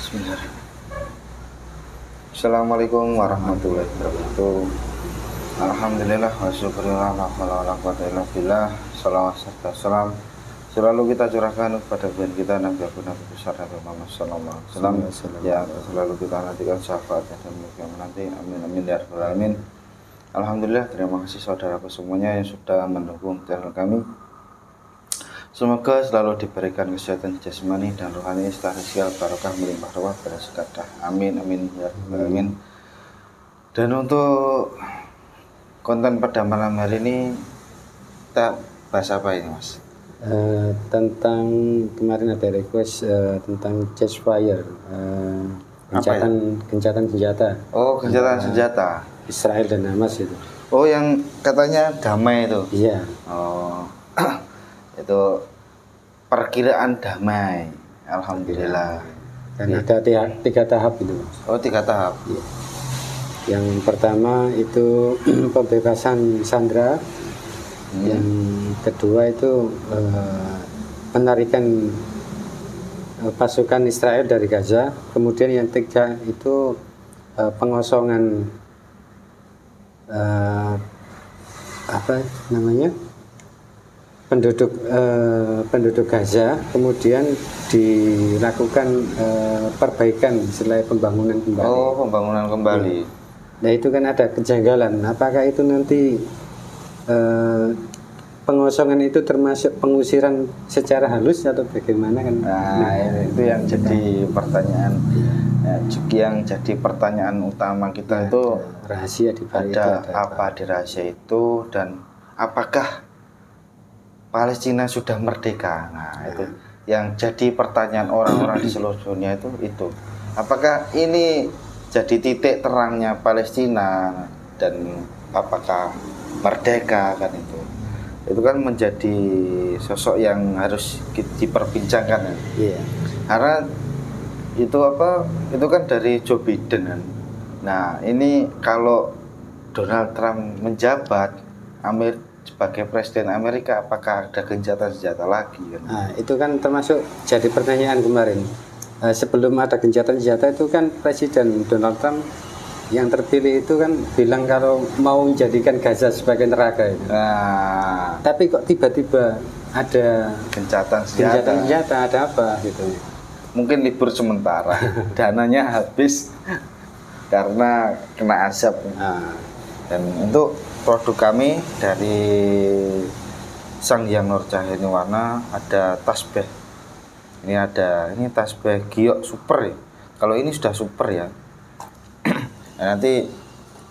Bismillahirrahmanirrahim. Assalamualaikum warahmatullahi wabarakatuh. Alhamdulillah wa syukurillah la haula wala quwwata illa billah. Shalawat serta salam selalu kita curahkan kepada Tuhan kita Nabi Nabi besar Nabi Muhammad sallallahu alaihi wasallam yang selalu kita nantikan syafaatnya dan mulia menanti. Amin amin ya rabbal alamin. Alhamdulillah, terima kasih saudaraku semuanya yang sudah mendukung channel kami. Semoga selalu diberikan kesehatan jasmani dan rohani, sosial barokah melimpah ruah pada sekadah. Amin amin ya rabbal alamin. Dan untuk konten pada malam hari ini kita bahas apa ini, Mas? Tentang kemarin ada request tentang ceasefire, gencatan senjata. Oh, gencatan senjata Israel dan Hamas itu. Oh, yang katanya damai itu. Iya. Oh. Itu perkiraan damai. Alhamdulillah. Dan ada tiga tahap itu. Oh, 3 tahap. Iya. Yang pertama itu pembebasan sandera. Yang kedua itu penarikan pasukan Israel dari Gaza. Kemudian yang ketiga itu pengosongan penduduk Gaza, kemudian dilakukan perbaikan setelah pembangunan kembali. Oh, pembangunan kembali. Nah, itu kan ada kejanggalan. Apakah itu nanti pengosongan itu termasuk pengusiran secara halus atau bagaimana kan? Nah, itu yang jadi pertanyaan. Yang jadi pertanyaan utama kita itu rahasia di balik ada itu apa di rahasia itu, dan apakah Palestina sudah merdeka? Nah, itu yang jadi pertanyaan orang-orang di seluruh dunia itu. Apakah ini jadi titik terangnya Palestina dan apakah merdeka kan itu? Itu kan menjadi sosok yang harus diperbincangkan. Iya. Karena itu kan dari Joe Biden kan. Nah, ini kalau Donald Trump menjabat sebagai presiden Amerika, apakah ada gencatan senjata lagi kan? Nah, itu kan termasuk jadi pertanyaan kemarin. Sebelum ada gencatan senjata itu kan Presiden Donald Trump yang terpilih itu kan bilang kalau mau menjadikan Gaza sebagai neraka itu. Nah, tapi kok tiba-tiba ada gencatan senjata, ada apa gitu? Mungkin libur sementara, dananya habis karena kena asap. Dan untuk produk kami dari Sang Hyang Nur Cahaya Warna ada tasbih. Ini tasbih giok super ya. Kalau ini sudah super ya. Nah, nanti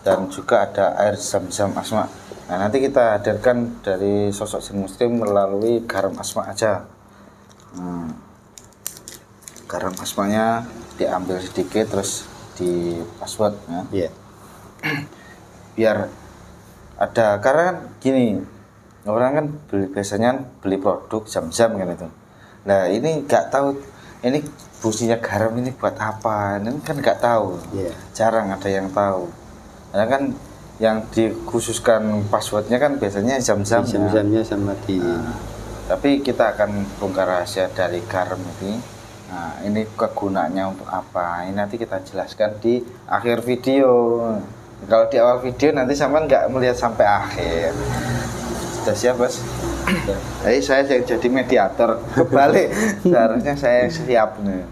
dan juga ada air zam-zam asma. Nah, nanti kita hadirkan dari sosok Jin Muslim melalui garam asma aja. Garam asmanya diambil sedikit terus di password ya. Yeah. Biar ada, karena kan gini, orang kan biasanya beli produk zam-zam kan itu. Nah, ini nggak tahu ini fungsinya garam ini buat apa, ini kan nggak tahu. Yeah. Jarang ada yang tahu. Karena kan yang dikhususkan passwordnya kan biasanya zam-zam. Zam-zamnya sama di. Tapi kita akan bongkar rahasia dari garam ini. Nah, ini kegunaannya untuk apa? Ini nanti kita jelaskan di akhir video. Kalau di awal video nanti sampean nggak melihat sampai akhir. Sudah siap, Bos? Jadi saya jadi mediator. Kebalik, seharusnya saya siap nih.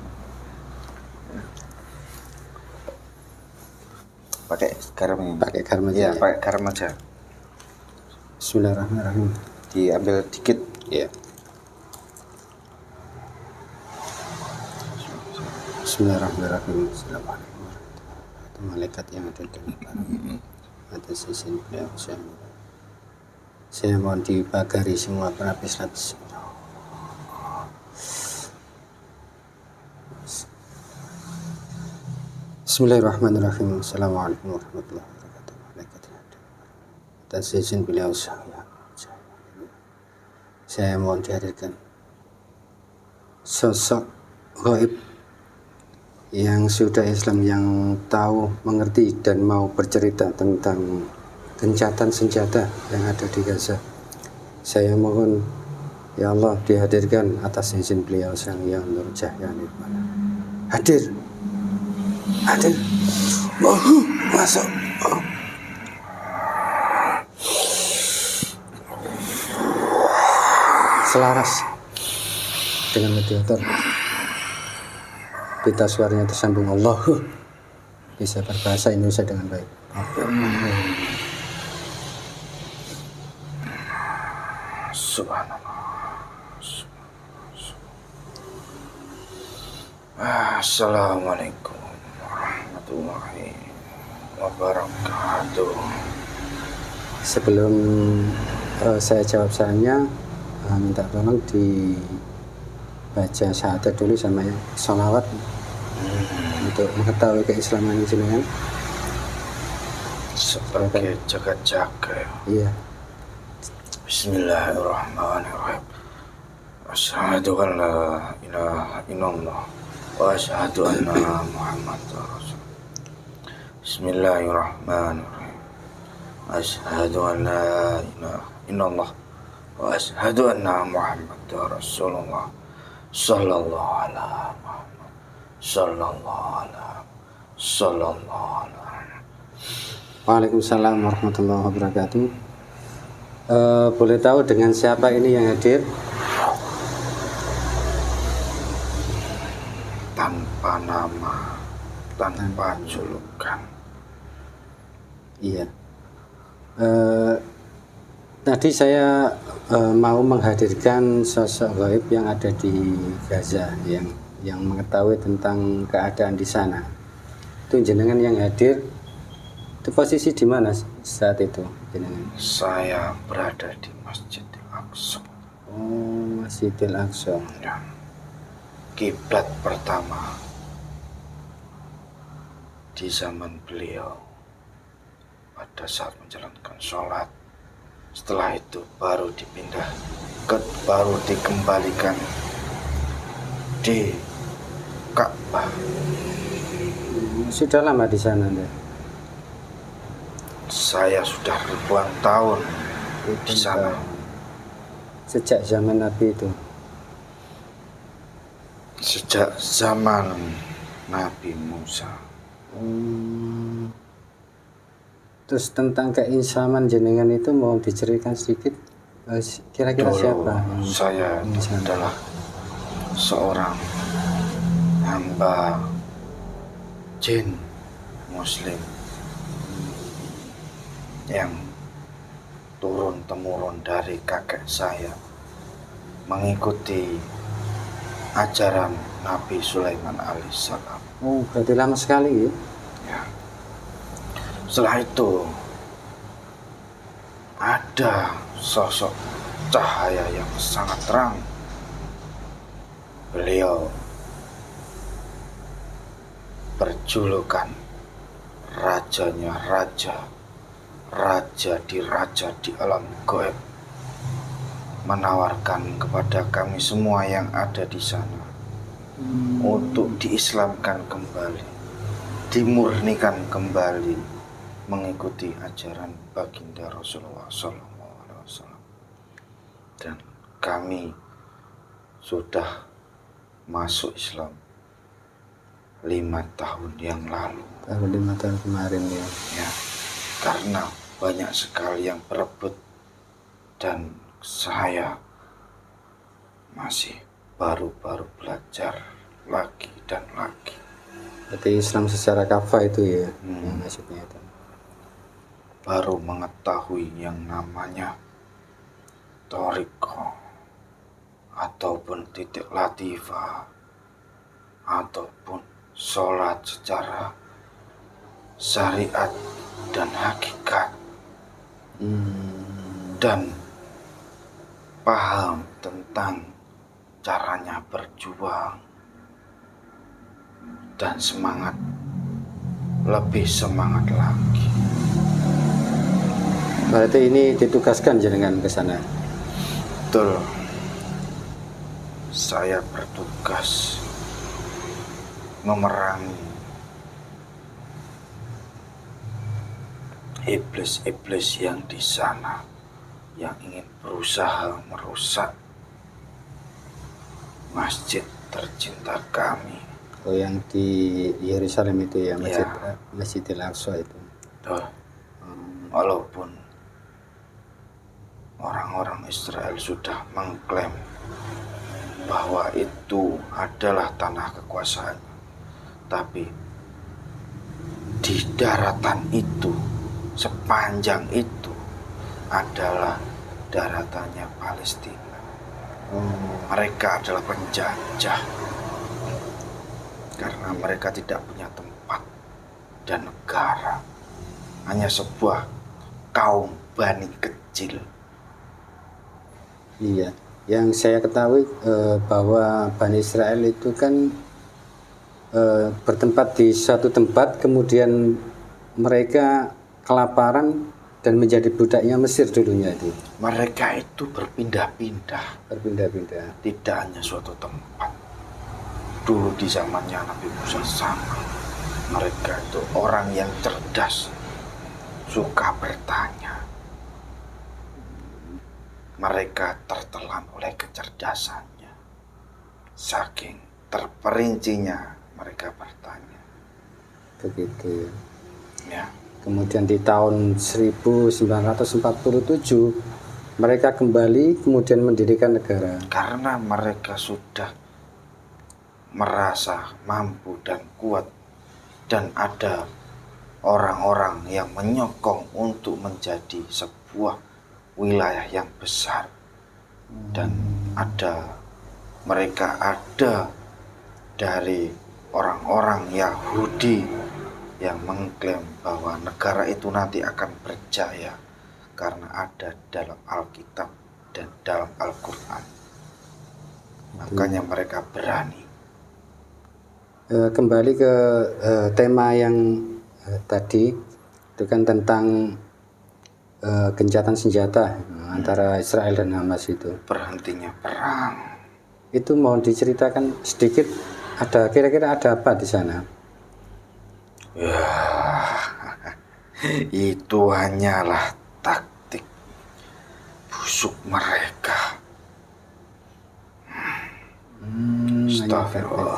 Pakai garam ini. Pakai garam aja. Iya, pakai garam aja. Bismillahirrahmanirrahim. Diambil dikit. Iya. Bismillahirrahmanirrahim. Assalamualaikum warahmatullahi wabarakatuh. Malaikat yang ada di atas izin beliau, saya mohon dibagari semua penapis atas. Bismillahirrahmanirrahim. Assalamualaikum warahmatullahi wabarakatuh. Malaikat yang ada atas izin beliau, saya mohon dihadirkan sosok gaib yang sudah Islam, yang tahu, mengerti dan mau bercerita tentang gencatan senjata yang ada di Gaza. Saya mohon ya Allah dihadirkan atas izin beliau Sang Hyang Nur Cahaya Nirwana. Hadir Ada. Oh, masuk. Oh. Selaras dengan mediator. Pita suaranya tersambung Allah. Bisa berbahasa Indonesia dengan baik. Subhanallah. Assalamualaikum warahmatullahi wabarakatuh. Sebelum saya jawab salamnya, minta tolong dibaca syahadat dulu sama ya, sholawat untuk mengetahui keislaman jenengan Sebagai jaga-jaga. iya. Bismillahirrahmanirrahim. Asyhadu an la ilaha illallah wa asyhadu anna Muhammadar Rasul. Bismillahirrahmanirrahim. Asyhadu an la ilaha illallah wa asyhadu anna Muhammadar Rasulullah. Sallallahu ala Muhammad. Sallallahu ala. Waalaikumsalam warahmatullahi wabarakatuh. Boleh tahu dengan siapa ini yang hadir? Tanpa nama, tanpa julukan. Iya. Tadi saya mau menghadirkan sosok gaib yang ada di Gaza, yang mengetahui tentang keadaan di sana. Itu jenengan yang hadir. Itu posisi di mana saat itu jenengan? Saya berada di Masjidil Aqsa. Oh, Masjidil Aqsa. Ya. Kiblat pertama di zaman beliau pada saat menjalankan sholat. Setelah itu baru dikembalikan di Ka'bah. Sudah lama di sana Anda? Saya sudah ribuan tahun di sana. Sejak zaman Nabi itu. Sejak zaman Nabi Musa. Terus tentang keislaman jenengan itu mau diceritakan sedikit? Kira-kira Dulu siapa? saya adalah seorang hamba jin Muslim yang turun-temurun dari kakek saya, mengikuti ajaran Nabi Sulaiman alaihissalam. Oh, berarti lama sekali ya? Ya. Setelah itu ada sosok cahaya yang sangat terang. Beliau berjulukan rajanya raja di alam gaib, menawarkan kepada kami semua yang ada di sana untuk diislamkan kembali, dimurnikan kembali, mengikuti ajaran baginda Rasulullah SAW. Dan kami sudah masuk Islam 5 tahun yang lalu. Baru 5 tahun kemarin ya. Ya, karena banyak sekali yang berebut dan saya masih baru belajar lagi dan lagi. Berarti Islam secara kafah itu ya, yang maksudnya itu. Baru mengetahui yang namanya thariqah ataupun titik latifah ataupun sholat secara syariat dan hakikat, dan paham tentang caranya berjuang dan lebih semangat lagi. Berarti ini ditugaskan jenengan ke sana. Betul. Saya bertugas memerangi iblis-iblis yang di sana yang ingin berusaha merusak masjid tercinta kami. Oh, yang di Yerusalem itu ya, Ya. Masjidil Aqsa itu. Tuh. Walaupun orang-orang Israel sudah mengklaim bahwa itu adalah tanah kekuasaan, tapi di daratan itu, sepanjang itu adalah daratannya Palestina. Mereka adalah penjajah karena mereka tidak punya tempat dan negara, hanya sebuah kaum Bani kecil. Iya, yang saya ketahui bahwa Bani Israel itu kan bertempat di suatu tempat, kemudian mereka kelaparan dan menjadi budaknya Mesir dulunya itu. Mereka itu berpindah-pindah, tidak hanya suatu tempat. Dulu di zamannya Nabi Musa sama. Mereka itu orang yang cerdas, suka bertanya. Mereka tertelan oleh kecerdasannya. Saking terperincinya mereka bertanya. Begitu Ya. Kemudian di tahun 1947 mereka kembali kemudian mendirikan negara. Karena mereka sudah merasa mampu dan kuat, dan ada orang-orang yang menyokong untuk menjadi sebuah wilayah yang besar, dan mereka ada dari orang-orang Yahudi yang mengklaim bahwa negara itu nanti akan berjaya karena ada dalam Alkitab dan dalam Al-Quran. Makanya mereka berani. Kembali ke tema yang tadi itu kan tentang gencatan senjata antara Israel dan Hamas itu. Berhentinya perang. Itu mau diceritakan sedikit, kira-kira ada apa di sana? Ya, itu hanyalah taktik busuk mereka.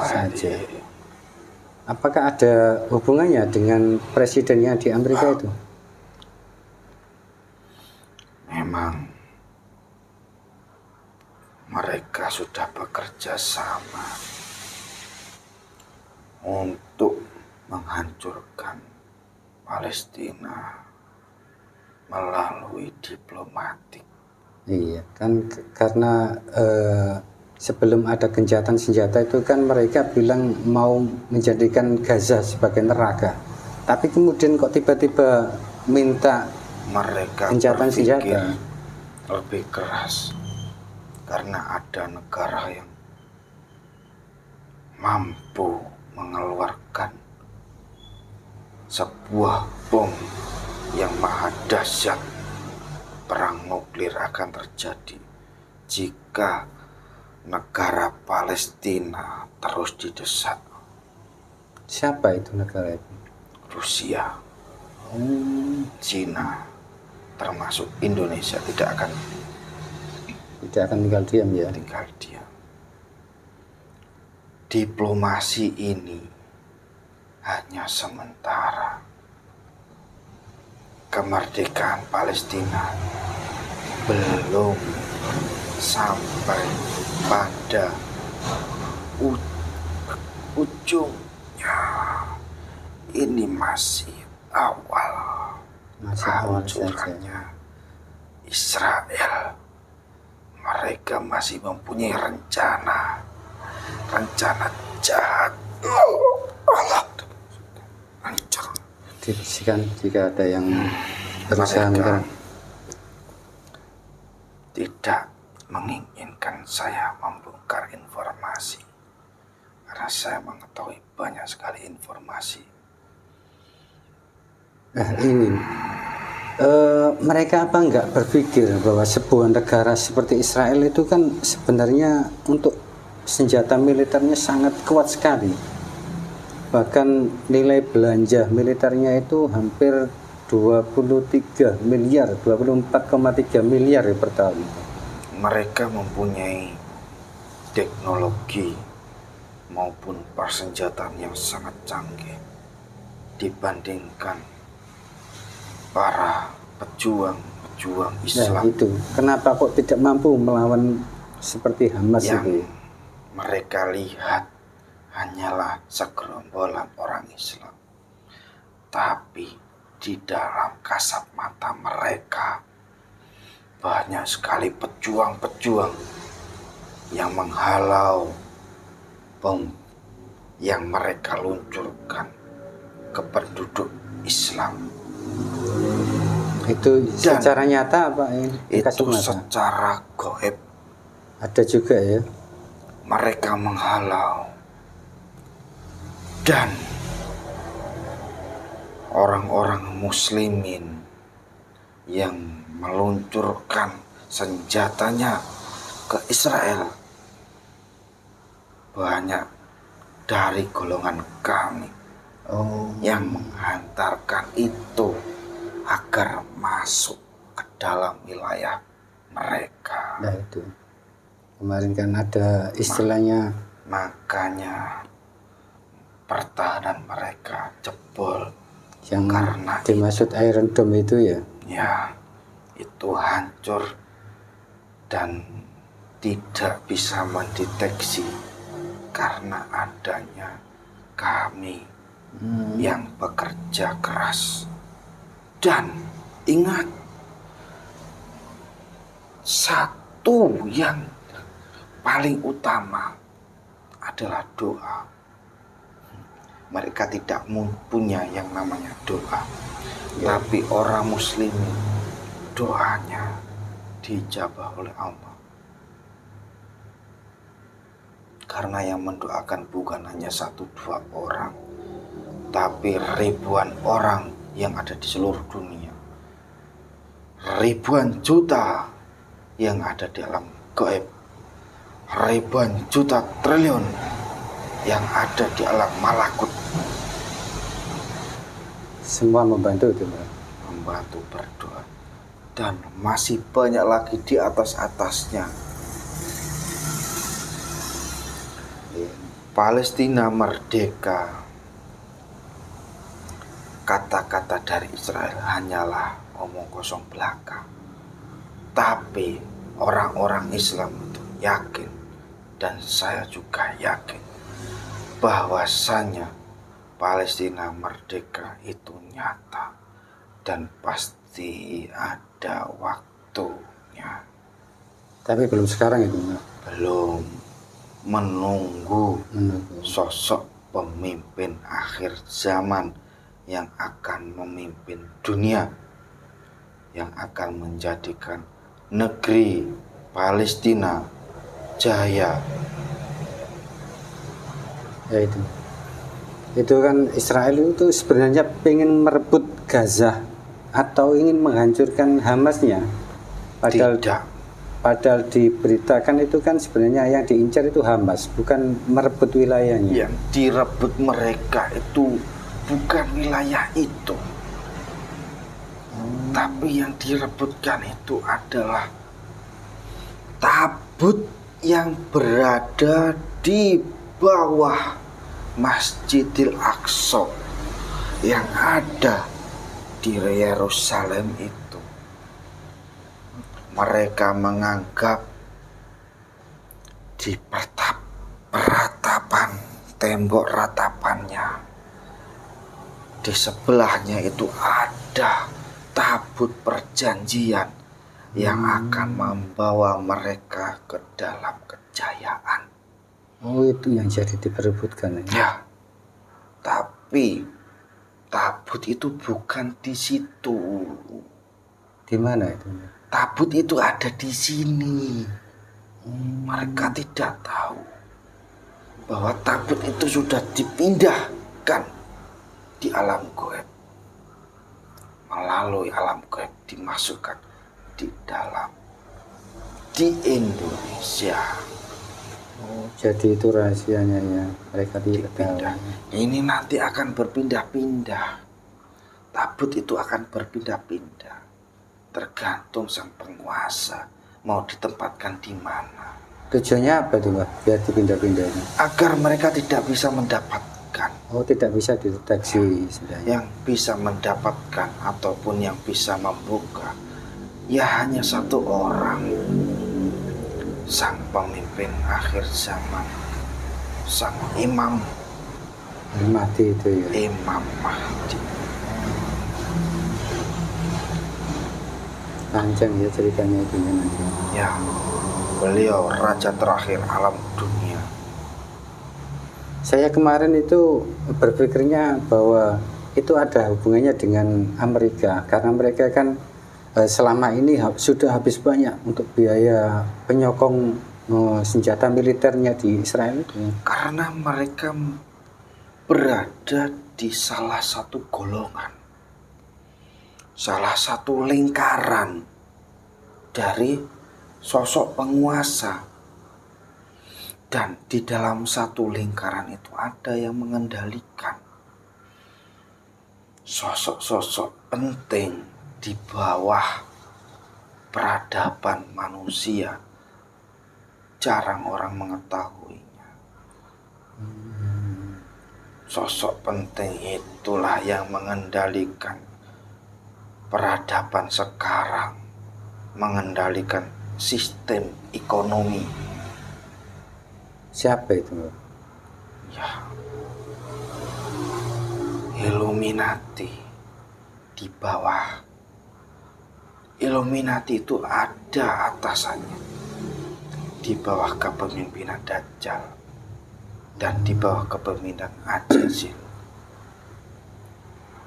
Saja. Apakah ada hubungannya dengan presidennya di Amerika itu? Memang mereka sudah bekerja sama untuk menghancurkan Palestina melalui diplomatik. Iya, kan karena sebelum ada gencatan senjata itu kan mereka bilang mau menjadikan Gaza sebagai neraka. Tapi kemudian kok tiba-tiba minta mereka gencatan senjata lebih keras karena ada negara yang mampu mengeluarkan sebuah bom yang maha dahsyat. Perang nuklir akan terjadi jika negara Palestina terus didesak. Siapa itu negara itu? Rusia, Cina, termasuk Indonesia tidak akan tinggal diam ya. Tinggal diam. Diplomasi ini hanya sementara. Kemerdekaan Palestina belum sampai pada ujungnya. Ini masih awal hancurnya Israel. Mereka masih mempunyai rencana jahat. Allah, hancur. Jika ada yang berusaha menyerang. Tidak menginginkan saya membongkar informasi karena saya mengetahui banyak sekali informasi. Mereka apa enggak berpikir bahwa sebuah negara seperti Israel itu kan sebenarnya untuk senjata militernya sangat kuat sekali. Bahkan nilai belanja militernya itu hampir 24,3 miliar per tahun. Mereka mempunyai teknologi maupun persenjataan yang sangat canggih dibandingkan para pejuang-pejuang Nah Islam itu, kenapa kok tidak mampu melawan seperti Hamas yang itu? mereka lihat hanyalah segerombolan orang Islam. Tapi di dalam kasat mata mereka banyak sekali pejuang-pejuang yang menghalau bom yang mereka luncurkan ke penduduk Islam. Itu Dan secara nyata apa ini? Itu secara gaib. Ada juga ya. Mereka menghalau. Dan orang-orang muslimin yang meluncurkan senjatanya ke Israel banyak dari golongan kami yang menghantarkan itu agar masuk ke dalam wilayah mereka. Nah itu kemarin kan ada istilahnya, Makanya pertahanan mereka jebol yang karena dimaksud Iron Dome itu ya. ya itu hancur dan tidak bisa mendeteksi karena adanya kami yang bekerja keras. Dan ingat, satu yang paling utama adalah doa. Mereka tidak punya yang namanya doa, tapi orang muslimin doanya dijabah oleh Allah. Karena yang mendoakan bukan hanya 1-2 orang, tapi ribuan orang yang ada di seluruh dunia. Ribuan juta yang ada di alam gaib. Ribuan juta triliun yang ada di alam malakut. Semua membantu itu, Pak. Membantu berdoa. Dan masih banyak lagi di atas-atasnya. Palestina merdeka. Kata-kata dari Israel hanyalah omong kosong belaka. Tapi orang-orang Islam itu yakin, dan saya juga yakin, bahwasanya Palestina merdeka itu nyata dan pasti ada waktunya. Tapi belum sekarang itu, Pak. Belum. Menunggu sosok pemimpin akhir zaman yang akan memimpin dunia, yang akan menjadikan negeri Palestina jaya. Ya itu kan Israel itu sebenarnya ingin merebut Gaza atau ingin menghancurkan Hamasnya. Padahal diberitakan itu kan sebenarnya yang diincar itu Hamas, bukan merebut wilayahnya. Yang direbut mereka itu bukan wilayah itu, tapi yang direbutkan itu adalah tabut yang berada di bawah Masjidil Aqsa yang ada di Yerusalem itu. Mereka menganggap di peratapan tembok ratapannya, di sebelahnya itu ada tabut perjanjian yang akan membawa mereka ke dalam kejayaan. Oh, itu yang jadi diperebutkan ya. Ya, tapi tabut itu bukan di situ. Di mana itu? Tabut itu ada di sini. Mereka tidak tahu bahwa tabut itu sudah dipindahkan di alam gaib. Melalui alam gaib dimasukkan di Indonesia. Oh, jadi itu rahasianya ya, mereka tidak tahu. Ini nanti akan berpindah-pindah. Tabut itu akan berpindah-pindah. Tergantung sang penguasa mau ditempatkan di mana. Tujuannya apa tuh Mbak? Biar dipindah-pindahin. Agar mereka tidak bisa mendapatkan. Oh, tidak bisa dideteksi sebenarnya. Yang bisa mendapatkan ataupun yang bisa membuka ya hanya satu orang, sang pemimpin akhir zaman, sang imam Mati itu ya. Imam Mahdi. Panjang ya ceritanya itu ya nanti. Ya, beliau raja terakhir alam dunia. Saya kemarin itu berpikirnya bahwa itu ada hubungannya dengan Amerika karena mereka kan selama ini sudah habis banyak untuk biaya penyokong senjata militernya di Israel. Karena mereka berada di salah satu golongan, salah satu lingkaran dari sosok penguasa. Dan di dalam satu lingkaran itu ada yang mengendalikan sosok-sosok penting di bawah peradaban manusia. Jarang orang mengetahuinya. Sosok penting itulah yang mengendalikan peradaban sekarang, mengendalikan sistem ekonomi. Siapa itu? Ya, Illuminati. Di bawah Illuminati itu ada atasannya, di bawah kepemimpinan Dajjal dan di bawah kepemimpinan Ajazil.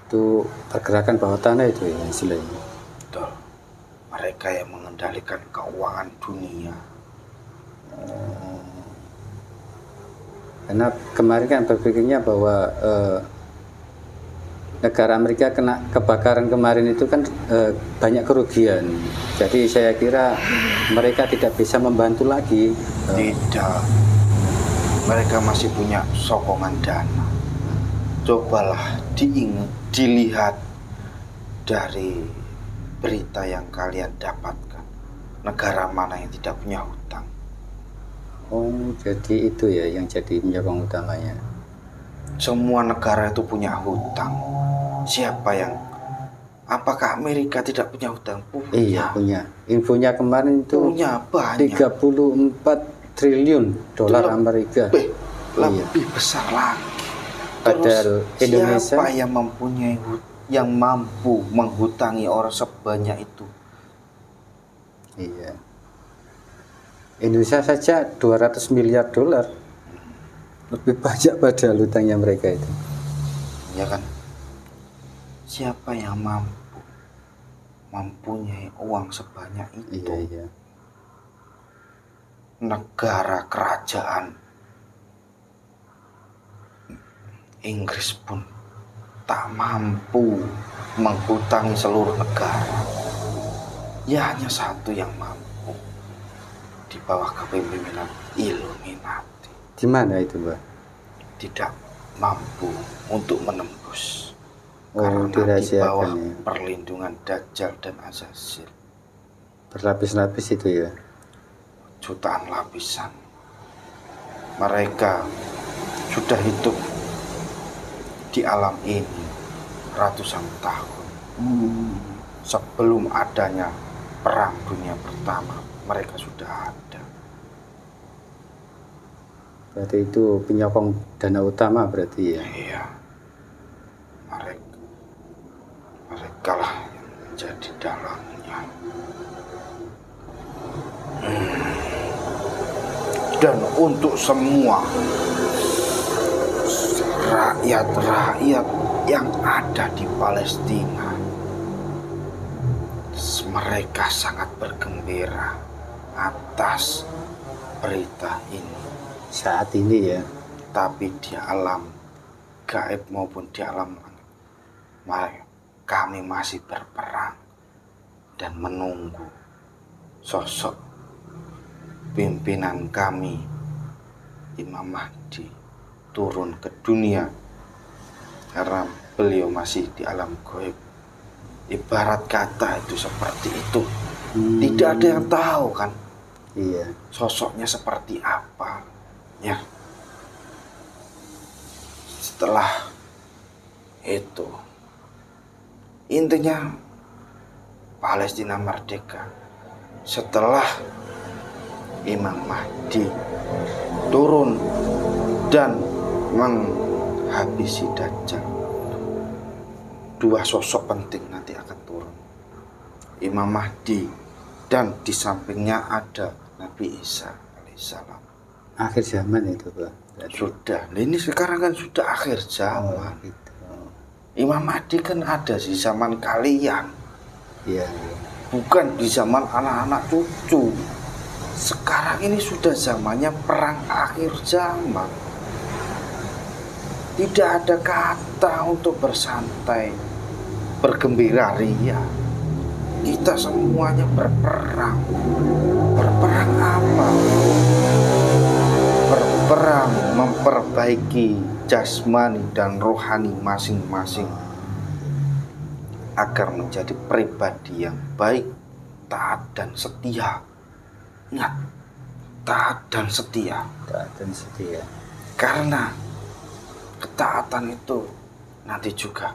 Itu pergerakan bawah tanah itu ya istilahnya. Betul. Mereka yang mengendalikan keuangan dunia. Karena kemarin kan berpikirnya bahwa negara Amerika kena kebakaran kemarin itu kan banyak kerugian. Jadi saya kira mereka tidak bisa membantu lagi. Tidak. Mereka masih punya sokongan dana. Cobalah dilihat dari berita yang kalian dapatkan. Negara mana yang tidak punya hutang? Oh, jadi itu ya yang jadi penyokong utamanya. Semua negara itu punya hutang. Siapa yang? Apakah Amerika tidak punya hutang? Punya. Iya, punya. Infonya kemarin itu Punya banyak. 34 triliun dolar Amerika. Lebih besar lagi. Padahal Indonesia siapa yang mempunyai yang mampu menghutangi orang sebanyak itu? Iya. Indonesia saja 200 miliar dolar. Lebih banyak pada hutangnya mereka itu. Ya kan? Siapa yang mempunyai uang sebanyak itu? Iya. Negara kerajaan Inggris pun tak mampu menghutangi seluruh negara. Ya hanya satu yang mampu, di bawah kepemimpinan Illuminati. Di mana itu, Mbak? Tidak mampu untuk menembus. Oh, karena di bawah ya. perlindungan Dajjal dan Azazil. Berlapis-lapis itu ya. Jutaan lapisan. Mereka sudah hidup di alam ini ratusan tahun. Sebelum adanya Perang Dunia Pertama, mereka sudah ada. Berarti itu penyokong dana utama berarti ya. Iya. Mereka lah yang menjadi dalangnya. Dan untuk semua rakyat-rakyat yang ada di Palestina, mereka sangat bergembira atas berita ini. Saat ini ya. Tapi di alam gaib maupun di alam langit, kami masih berperang dan menunggu sosok pimpinan kami, Imam Mahdi, turun ke dunia, karena beliau masih di alam gaib. Ibarat kata itu seperti itu. Tidak ada yang tahu kan Iya. Sosoknya seperti apa, ya. Setelah itu, intinya Palestina merdeka setelah Imam Mahdi turun dan menghabisi Dajjal. Dua sosok penting nanti akan turun, Imam Mahdi dan di sampingnya ada Nabi Isa alaihissalam. Akhir zaman itu, Pak. Sudah, ini sekarang kan sudah akhir zaman. Gitu. Imam Mahdi kan ada di zaman kalian, Iya. bukan di zaman anak-anak cucu. Sekarang ini sudah zamannya perang akhir zaman. Tidak ada kata untuk bersantai, bergembira ria. Kita semuanya berperang. Berperang apa? Berperang memperbaiki jasmani dan rohani masing-masing agar menjadi pribadi yang baik, taat dan setia. Ingat, taat dan setia. Taat dan setia. Karena ketaatan itu nanti juga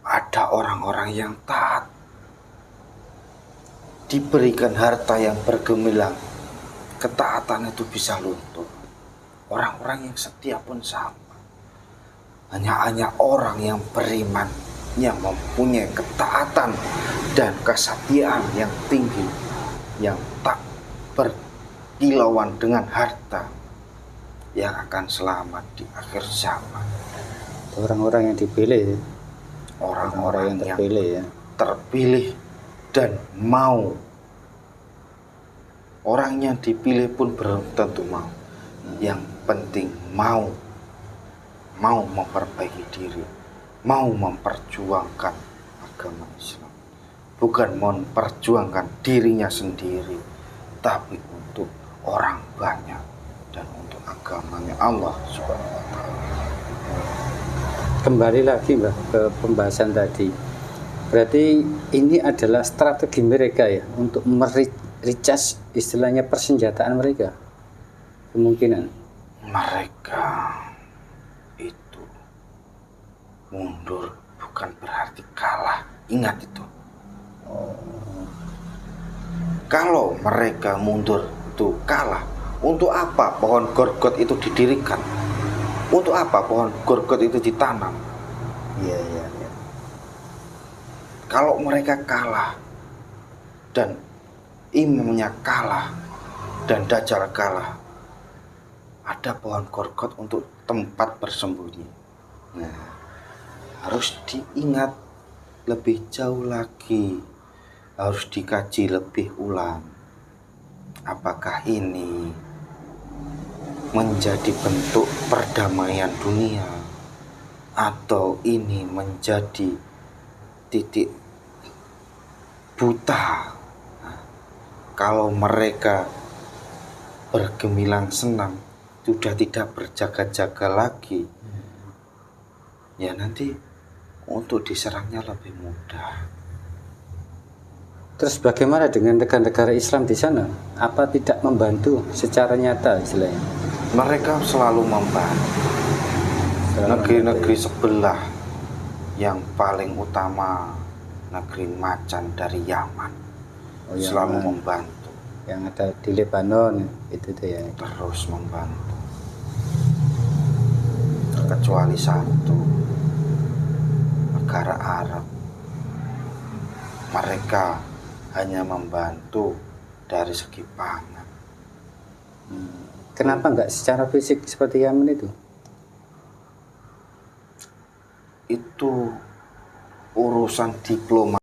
ada orang-orang yang taat, diberikan harta yang bergemilang, ketaatan itu bisa luntur. Orang-orang yang setia pun sama. Hanya orang yang beriman, yang mempunyai ketaatan dan kesetiaan yang tinggi, yang tak berkilauan dengan harta, yang akan selamat di akhir zaman. Orang-orang yang dipilih, Orang-orang yang yang terpilih ya. terpilih dan mau. Orang yang dipilih pun belum tentu mau. Yang penting mau memperbaiki diri, mau memperjuangkan agama Islam, bukan memperjuangkan dirinya sendiri, tapi untuk orang banyak dan untuk agamanya Allah Subhanahu wa Ta'ala. Kembali lagi, Mbak, ke pembahasan tadi. Berarti ini adalah strategi mereka ya untuk mericas istilahnya persenjataan mereka. Kemungkinan Mereka itu mundur bukan berarti kalah. Ingat itu. Kalau mereka mundur itu kalah, untuk apa pohon gorgot itu didirikan? Untuk apa pohon gorgot itu ditanam? iya. Kalau mereka kalah dan imamnya kalah dan Dajjal kalah, ada pohon gorgot untuk tempat bersembunyi. Nah, harus diingat lebih jauh lagi, harus dikaji lebih ulang. Apakah ini menjadi bentuk perdamaian dunia, atau ini menjadi titik buta? Nah, kalau mereka bergemilang senang, sudah tidak berjaga-jaga lagi, ya nanti untuk diserangnya lebih mudah. Terus bagaimana dengan negara-negara Islam di sana? Apa tidak membantu secara nyata istilahnya? Mereka selalu membantu. Negeri-negeri sebelah yang paling utama, negeri macan dari Yaman, selalu membantu. Yang ada di Lebanon itu tuh ya. Terus membantu. Kecuali satu, negara Arab, mereka hanya membantu dari segi pangan. Kenapa nggak secara fisik seperti Yaman itu? Itu urusan diplomasi.